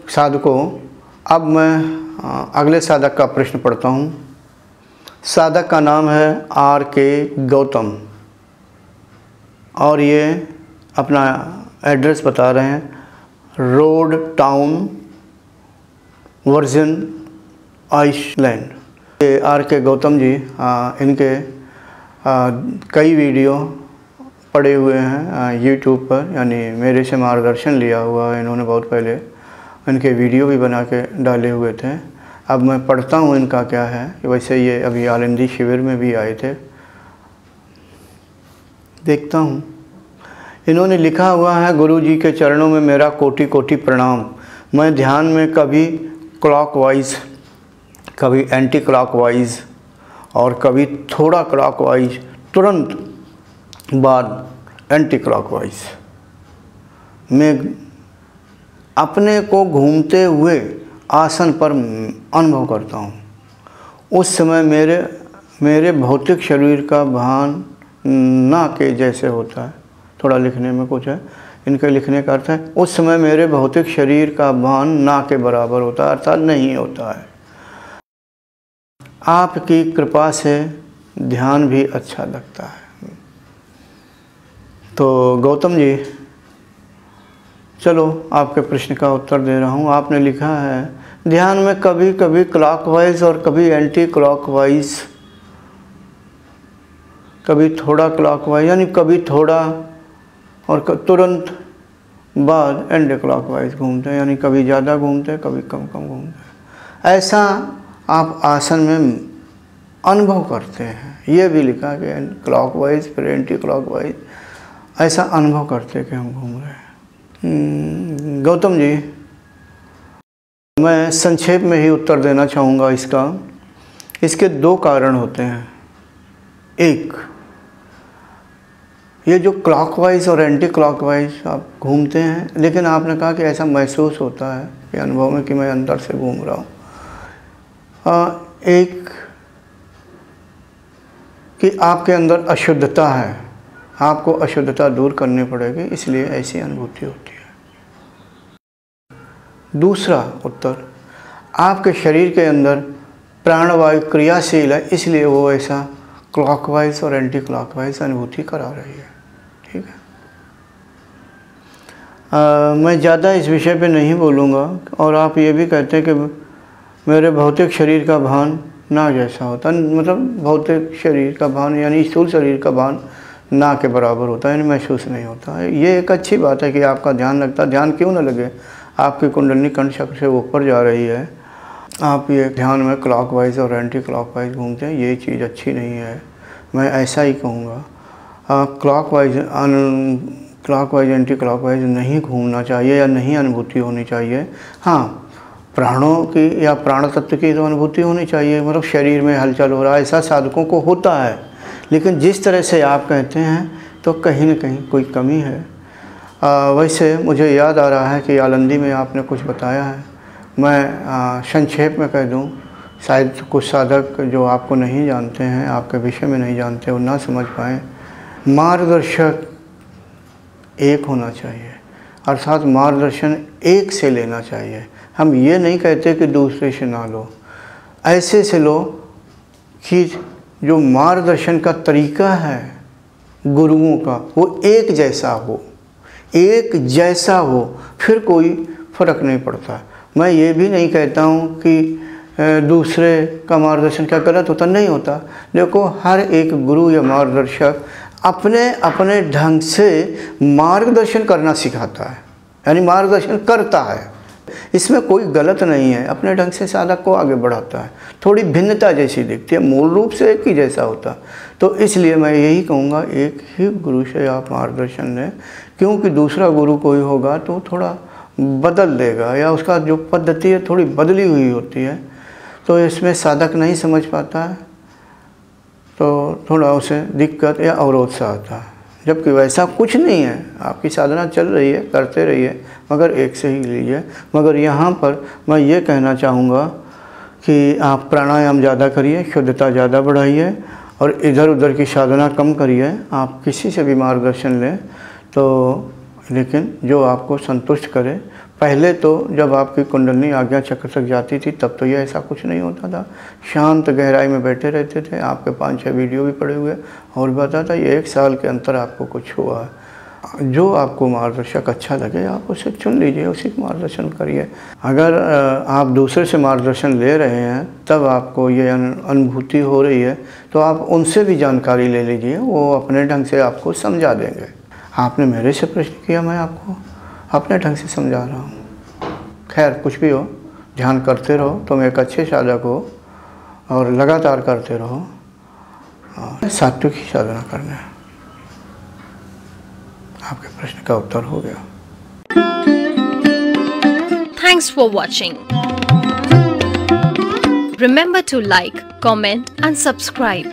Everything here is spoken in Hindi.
साधकों, अब मैं अगले साधक का प्रश्न पढ़ता हूँ। साधक का नाम है R.K. गौतम और ये अपना एड्रेस बता रहे हैं, रोड टाउन, वर्जिन आइलैंड। ये R.K. गौतम जी, इनके कई वीडियो पड़े हुए हैं यूट्यूब पर, यानी मेरे से मार्गदर्शन लिया हुआ है इन्होंने। बहुत पहले इनके वीडियो भी बना के डाले हुए थे। अब मैं पढ़ता हूँ इनका क्या है। वैसे ये अभी आनंदी शिविर में भी आए थे। देखता हूँ, इन्होंने लिखा हुआ है, गुरु जी के चरणों में मेरा कोटि कोटि प्रणाम। मैं ध्यान में कभी क्लॉकवाइज, कभी एंटी क्लॉकवाइज और कभी थोड़ा क्लॉकवाइज, तुरंत बाद एंटी क्लॉकवाइज में अपने को घूमते हुए आसन पर अनुभव करता हूँ। उस समय मेरे भौतिक शरीर का भान ना के जैसे होता है। थोड़ा लिखने में कुछ है, इनके लिखने का अर्थ है, उस समय मेरे भौतिक शरीर का भान ना के बराबर होता है, अर्थात नहीं होता है। आपकी कृपा से ध्यान भी अच्छा लगता है। तो गौतम जी, चलो आपके प्रश्न का उत्तर दे रहा हूँ। आपने लिखा है, ध्यान में कभी कभी क्लॉकवाइज और कभी एंटी क्लॉकवाइज, कभी थोड़ा क्लॉकवाइज यानी कभी थोड़ा और तुरंत बाद एंटी क्लॉकवाइज घूमते हैं, यानी कभी ज़्यादा घूमते हैं कभी कम कम घूमते हैं। ऐसा आप आसन में अनुभव करते हैं। ये भी लिखा कि क्लॉकवाइज फिर एंटी क्लॉकवाइज, ऐसा अनुभव करते कि हम घूम रहे हैं। गौतम जी, मैं संक्षेप में ही उत्तर देना चाहूँगा इसका। इसके दो कारण होते हैं। एक, ये जो क्लॉकवाइज और एंटी क्लॉकवाइज आप घूमते हैं, लेकिन आपने कहा कि ऐसा महसूस होता है कि अनुभव में कि मैं अंदर से घूम रहा हूँ। एक कि आपके अंदर अशुद्धता है, आपको अशुद्धता दूर करनी पड़ेगी, इसलिए ऐसी अनुभूति होती है। दूसरा उत्तर, आपके शरीर के अंदर प्राणवायु क्रियाशील है, इसलिए वो ऐसा क्लॉकवाइज और एंटी क्लॉकवाइज अनुभूति करा रही है। ठीक है, मैं ज़्यादा इस विषय पे नहीं बोलूँगा। और आप ये भी कहते हैं कि मेरे भौतिक शरीर का भान ना जैसा होता, मतलब भौतिक शरीर का भान यानी स्थूल शरीर का भान ना के बराबर होता है, यानी महसूस नहीं होता है। ये एक अच्छी बात है कि आपका ध्यान लगता है। ध्यान क्यों ना लगे, आपकी कुंडलिनी कंठ चक्र से ऊपर जा रही है, आप ये ध्यान में क्लॉकवाइज और एंटी क्लॉकवाइज घूमते हैं, ये चीज़ अच्छी नहीं है। मैं ऐसा ही कहूँगा, क्लॉकवाइज एंटी क्लॉकवाइज नहीं घूमना चाहिए या नहीं अनुभूति होनी चाहिए। हाँ, प्राणों की या प्राण तत्व की तो अनुभूति होनी चाहिए, मतलब शरीर में हलचल हो रहा है, ऐसा साधकों को होता है। लेकिन जिस तरह से आप कहते हैं तो कहीं न कहीं कोई कमी है। वैसे मुझे याद आ रहा है कि आलंदी में आपने कुछ बताया है। मैं संक्षेप में कह दूं, शायद कुछ साधक जो आपको नहीं जानते हैं, आपके विषय में नहीं जानते, वो ना समझ पाएँ। मार्गदर्शक एक होना चाहिए, अर्थात मार्गदर्शन एक से लेना चाहिए। हम ये नहीं कहते कि दूसरे से ना लो, ऐसे से लो कि जो मार्गदर्शन का तरीका है गुरुओं का वो एक जैसा हो, एक जैसा हो, फिर कोई फ़र्क नहीं पड़ता। मैं ये भी नहीं कहता हूँ कि दूसरे का मार्गदर्शन क्या गलत होता, नहीं होता। देखो, हर एक गुरु या मार्गदर्शक अपने अपने ढंग से मार्गदर्शन करना सिखाता है, यानी मार्गदर्शन करता है, इसमें कोई गलत नहीं है। अपने ढंग से साधक को आगे बढ़ाता है। थोड़ी भिन्नता जैसी दिखती है, मूल रूप से एक ही जैसा होता। तो इसलिए मैं यही कहूँगा, एक ही गुरु से आप मार्गदर्शन लें, क्योंकि दूसरा गुरु कोई होगा तो थोड़ा बदल देगा, या उसका जो पद्धति है थोड़ी बदली हुई होती है, तो इसमें साधक नहीं समझ पाता है, तो थोड़ा उसे दिक्कत या अवरोध सा आता है। जबकि वैसा कुछ नहीं है, आपकी साधना चल रही है, करते रहिए, मगर एक से ही लीजिए। मगर यहाँ पर मैं ये कहना चाहूँगा कि आप प्राणायाम ज़्यादा करिए, शुद्धता ज़्यादा बढ़ाइए, और इधर उधर की साधना कम करिए। आप किसी से भी मार्गदर्शन लें तो, लेकिन जो आपको संतुष्ट करे। पहले तो जब आपकी कुंडलिनी आज्ञा चक्र तक जाती थी तब तो ये ऐसा कुछ नहीं होता था। शांत गहराई में बैठे रहते थे। आपके 5-6 वीडियो भी पड़े हुए और बताता ये 1 साल के अंतर आपको कुछ हुआ है। जो आपको मार्गदर्शक अच्छा लगे आप उसे चुन लीजिए, उसी को मार्गदर्शन करिए। अगर आप दूसरे से मार्गदर्शन ले रहे हैं तब आपको ये अनुभूति हो रही है तो आप उनसे भी जानकारी ले लीजिए, वो अपने ढंग से आपको समझा देंगे। आपने मेरे से प्रश्न किया, मैं आपको अपने ढंग से समझा रहा हूँ। खैर कुछ भी हो, ध्यान करते रहो, तुम एक अच्छे साधक हो और लगातार करते रहो। सात्विक ही साधना करना है। आपके प्रश्न का उत्तर हो गया। Thanks for watching. Remember to like, comment and subscribe.